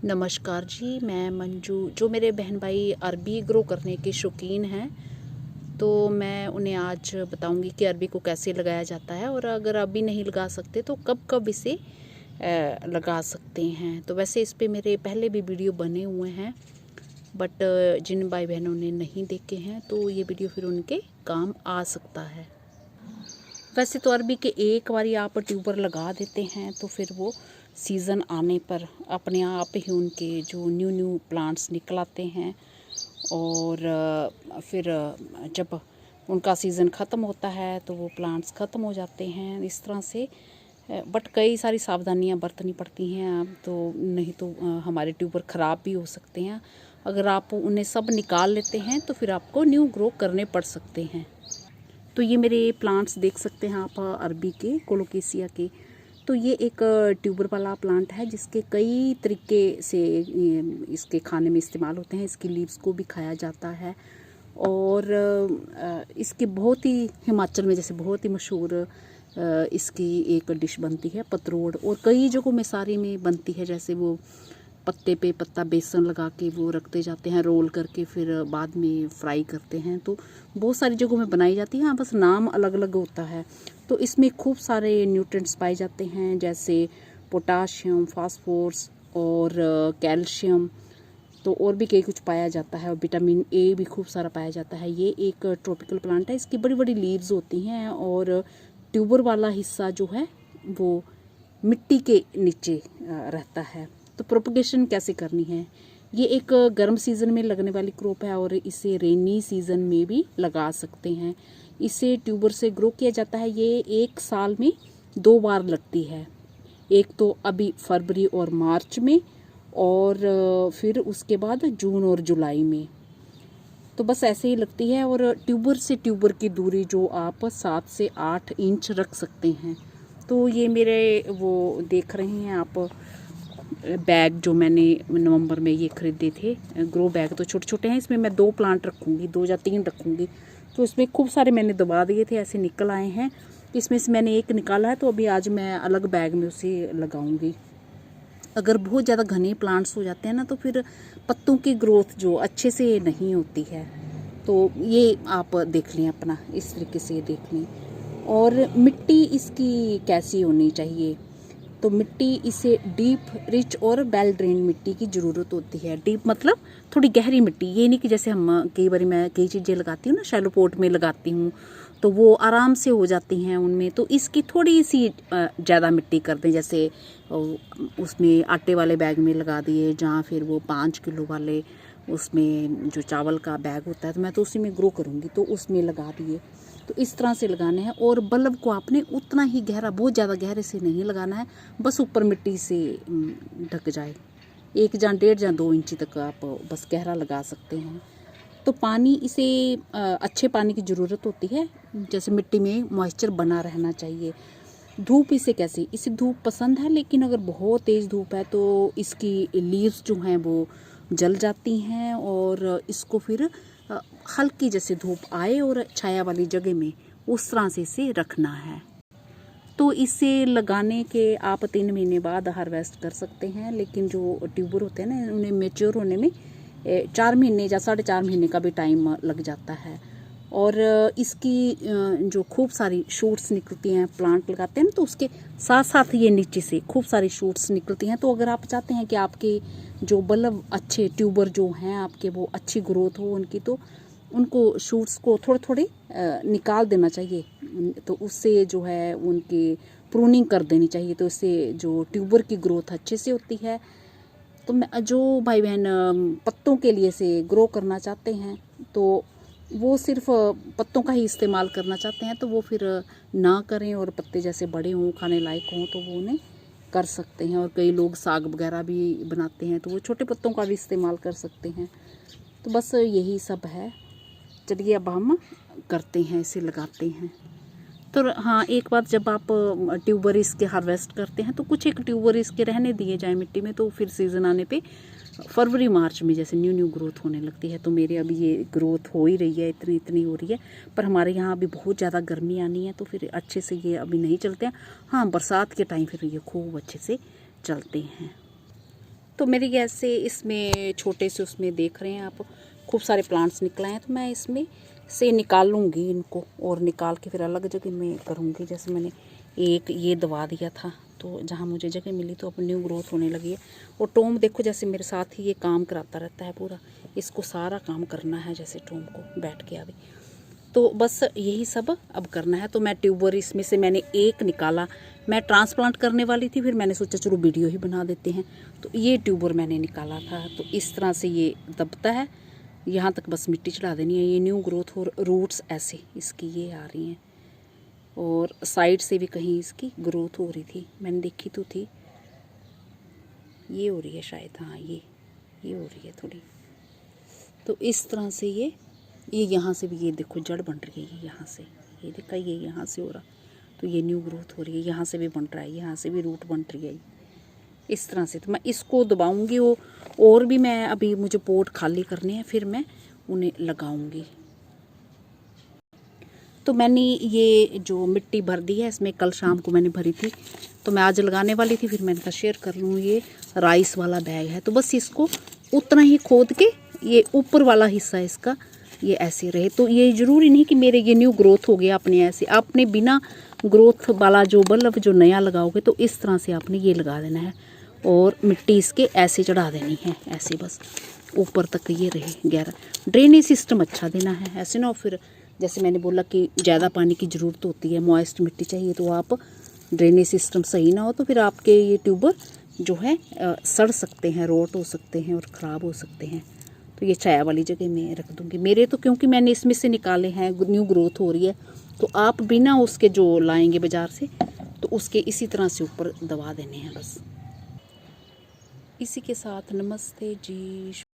नमस्कार जी, मैं मंजू। जो मेरे बहन भाई अरबी ग्रो करने के शौकीन हैं, तो मैं उन्हें आज बताऊंगी कि अरबी को कैसे लगाया जाता है, और अगर अभी नहीं लगा सकते तो कब कब इसे लगा सकते हैं। तो वैसे इस पे मेरे पहले भी वीडियो बने हुए हैं, बट जिन भाई बहनों ने नहीं देखे हैं तो ये वीडियो फिर उनके काम आ सकता है। वैसे तो अरबी के एक बारी आप ट्यूबर लगा देते हैं तो फिर वो सीज़न आने पर अपने आप ही उनके जो न्यू प्लांट्स निकल आते हैं, और फिर जब उनका सीज़न ख़त्म होता है तो वो प्लांट्स ख़त्म हो जाते हैं इस तरह से। बट कई सारी सावधानियां बरतनी पड़ती हैं, तो नहीं तो हमारे ट्यूबर ख़राब भी हो सकते हैं। अगर आप उन्हें सब निकाल लेते हैं तो फिर आपको न्यू ग्रो करने पड़ सकते हैं। तो ये मेरे प्लांट्स देख सकते हैं आप अरबी के, कोलोकेसिया के। तो ये एक ट्यूबर वाला प्लांट है जिसके कई तरीके से इसके खाने में इस्तेमाल होते हैं। इसकी लीव्स को भी खाया जाता है, और इसके बहुत ही हिमाचल में जैसे बहुत ही मशहूर इसकी एक डिश बनती है पतरोड़, और कई जगहों में सारी में बनती है। जैसे वो पत्ते पे पत्ता बेसन लगा के वो रखते जाते हैं रोल करके, फिर बाद में फ्राई करते हैं। तो बहुत सारी जगहों में बनाई जाती है, हाँ बस नाम अलग अलग होता है। तो इसमें खूब सारे न्यूट्रिएंट्स पाए जाते हैं, जैसे पोटाशियम, फास्फोरस और कैल्शियम। तो और भी कई कुछ पाया जाता है, और विटामिन ए भी खूब सारा पाया जाता है। ये एक ट्रॉपिकल प्लांट है, इसकी बड़ी बड़ी लीव्स होती हैं, और ट्यूबर वाला हिस्सा जो है वो मिट्टी के नीचे रहता है। तो प्रोपगेशन कैसे करनी है? ये एक गर्म सीज़न में लगने वाली क्रॉप है, और इसे रेनी सीज़न में भी लगा सकते हैं। इसे ट्यूबर से ग्रो किया जाता है। ये एक साल में 2 बार लगती है, एक तो अभी फरवरी और मार्च में, और फिर उसके बाद जून और जुलाई में। तो बस ऐसे ही लगती है। और ट्यूबर से ट्यूबर की दूरी जो आप 7 से 8 इंच रख सकते हैं। तो ये मेरे वो देख रहे हैं आप बैग जो मैंने नवंबर में ये ख़रीदे थे, ग्रो बैग। तो छोटे छोटे हैं, इसमें मैं 2 प्लांट रखूँगी, 2 या 3 रखूँगी। तो इसमें खूब सारे मैंने दबा दिए थे, ऐसे निकल आए हैं। इसमें से मैंने एक निकाला है, तो अभी आज मैं अलग बैग में उसे लगाऊंगी। अगर बहुत ज़्यादा घने प्लांट्स हो जाते हैं ना, तो फिर पत्तों की ग्रोथ जो अच्छे से नहीं होती है। तो ये आप देख लें, अपना इस तरीके से देख लें। और मिट्टी इसकी कैसी होनी चाहिए? तो मिट्टी इसे डीप, रिच और वेल ड्रेन मिट्टी की ज़रूरत होती है। डीप मतलब थोड़ी गहरी मिट्टी। ये नहीं कि जैसे हम कई बार मैं कई चीज़ें लगाती हूँ ना, शैलो पॉट में लगाती हूँ तो वो आराम से हो जाती हैं उनमें। तो इसकी थोड़ी सी ज़्यादा मिट्टी कर दें, जैसे उसमें आटे वाले बैग में लगा दिए, जहाँ फिर वो 5 किलो वाले उसमें जो चावल का बैग होता है, तो मैं तो उसी में ग्रो करूँगी, तो उसमें लगा दिए। तो इस तरह से लगाने हैं। और बल्ब को आपने उतना ही गहरा, बहुत ज़्यादा गहरे से नहीं लगाना है, बस ऊपर मिट्टी से ढक जाए। 1 या 1.5 या 2 इंच तक आप बस गहरा लगा सकते हैं। तो पानी इसे अच्छे पानी की ज़रूरत होती है, जैसे मिट्टी में मॉइस्चर बना रहना चाहिए। धूप इसे कैसी? इसे धूप पसंद है, लेकिन अगर बहुत तेज़ धूप है तो इसकी लीव्स जो हैं वो जल जाती हैं, और इसको फिर हल्की जैसे धूप आए और छाया वाली जगह में उस तरह से इसे रखना है। तो इसे लगाने के आप 3 महीने बाद हार्वेस्ट कर सकते हैं, लेकिन जो ट्यूबर होते हैं ना, उन्हें मेच्योर होने में 4 महीने या 4.5 महीने का भी टाइम लग जाता है। और इसकी जो खूब सारी शूट्स निकलती हैं, प्लांट लगाते हैं ना, तो उसके साथ साथ ये नीचे से खूब सारी शूट्स निकलती हैं। तो अगर आप चाहते हैं कि आपके जो बल्ब अच्छे ट्यूबर जो हैं आपके वो अच्छी ग्रोथ हो उनकी, तो उनको शूट्स को थोड़े थोड़े निकाल देना चाहिए। तो उससे जो है उनकी प्रूनिंग कर देनी चाहिए, तो इससे जो ट्यूबर की ग्रोथ अच्छे से होती है। तो मैं जो भाई बहन पत्तों के लिए से ग्रो करना चाहते हैं, तो वो सिर्फ पत्तों का ही इस्तेमाल करना चाहते हैं, तो वो फिर ना करें, और पत्ते जैसे बड़े हों, खाने लायक हों, तो वो उन्हें कर सकते हैं। और कई लोग साग वगैरह भी बनाते हैं, तो वो छोटे पत्तों का भी इस्तेमाल कर सकते हैं। तो बस यही सब है। चलिए अब हम करते हैं, इसे लगाते हैं। तो हाँ, एक बार जब आप ट्यूबर इसके हार्वेस्ट करते हैं, तो कुछ एक ट्यूबर इसके रहने दिए जाए मिट्टी में, तो फिर सीज़न आने पे फरवरी मार्च में जैसे न्यू ग्रोथ होने लगती है। तो मेरे अभी ये ग्रोथ हो ही रही है, इतनी हो रही है। पर हमारे यहाँ अभी बहुत ज़्यादा गर्मी आनी है, तो फिर अच्छे से ये अभी नहीं चलते हैं। हाँ, बरसात के टाइम फिर ये खूब अच्छे से चलते हैं। तो बस यही सब है। चलिए अब हम करते हैं, इसे लगाते हैं। तो हाँ, एक बार जब आप ट्यूबर इसके हार्वेस्ट करते हैं, तो कुछ एक ट्यूबर इसके रहने दिए जाए मिट्टी में, तो फिर सीज़न आने पे फरवरी मार्च में जैसे न्यू ग्रोथ होने लगती है। तो मेरे अभी ये ग्रोथ हो ही रही है, इतनी हो रही है। पर हमारे यहाँ अभी बहुत ज़्यादा गर्मी आनी है, तो फिर अच्छे से ये अभी नहीं चलते हैं। हाँ, बरसात के टाइम फिर ये खूब अच्छे से चलते हैं। तो मेरी गैस से इसमें छोटे से उसमें देख रहे हैं आप खूब सारे प्लांट्स निकले हैं, तो मैं इसमें से निकाल लूँगी इनको और निकाल के फिर अलग जगह में करूँगी। जैसे मैंने एक ये दबा दिया था, तो जहाँ मुझे जगह मिली तो अब न्यू ग्रोथ होने लगी है। और टॉम देखो जैसे मेरे साथ ही ये काम कराता रहता है पूरा, इसको सारा काम करना है जैसे टॉम को बैठ के अभी। तो बस यही सब अब करना है। तो मैं ट्यूबर इसमें से मैंने एक निकाला, मैं ट्रांसप्लांट करने वाली थी, फिर मैंने सोचा चलो वीडियो ही बना देते हैं। तो ये ट्यूबर मैंने निकाला था, तो इस तरह से ये दबता है, यहाँ तक बस मिट्टी चढ़ा देनी है। ये न्यू ग्रोथ और रूट्स ऐसे इसकी ये आ रही हैं, और साइड से भी कहीं इसकी ग्रोथ हो रही थी, मैंने देखी तो थी। ये हो रही है शायद, हाँ ये हो रही है थोड़ी। तो इस तरह से ये यहाँ से भी ये देखो जड़ बन रही है, ये यहाँ से ये देखा, ये यहाँ से हो रहा, तो ये न्यू ग्रोथ हो रही है। यहाँ से भी बन रहा है, यहाँ से भी रूट बन रही है इस तरह से। तो मैं इसको दबाऊंगी वो, और भी मैं अभी मुझे पोट खाली करने हैं, फिर मैं उन्हें लगाऊंगी। तो मैंने ये जो मिट्टी भर दी है इसमें, कल शाम को मैंने भरी थी, तो मैं आज लगाने वाली थी, फिर मैंने कहा शेयर कर लूँ। ये राइस वाला बैग है, तो बस इसको उतना ही खोद के ये ऊपर वाला हिस्सा इसका ये ऐसे रहे। तो ये ज़रूरी नहीं कि मेरे ये न्यू ग्रोथ हो गया अपने ऐसे, आपने बिना ग्रोथ वाला जो बल्ब जो नया लगाओगे तो इस तरह से आपने ये लगा देना है, और मिट्टी इसके ऐसे चढ़ा देनी है, ऐसे बस ऊपर तक ये रहे गहरा। ड्रेनेज सिस्टम अच्छा देना है, ऐसे ना फिर जैसे मैंने बोला कि ज़्यादा पानी की ज़रूरत होती है, मॉइस्ट मिट्टी चाहिए, तो आप ड्रेनेज सिस्टम सही ना हो तो फिर आपके ये ट्यूबर जो है सड़ सकते हैं, रोट हो सकते हैं और ख़राब हो सकते हैं। तो ये छाया वाली जगह में रख दूँगी मेरे, तो क्योंकि मैंने इसमें से निकाले हैं, न्यू ग्रोथ हो रही है, तो आप बिना उसके जो लाएंगे बाज़ार से तो उसके इसी तरह से ऊपर दबा देने हैं बस। इसी के साथ नमस्ते जी।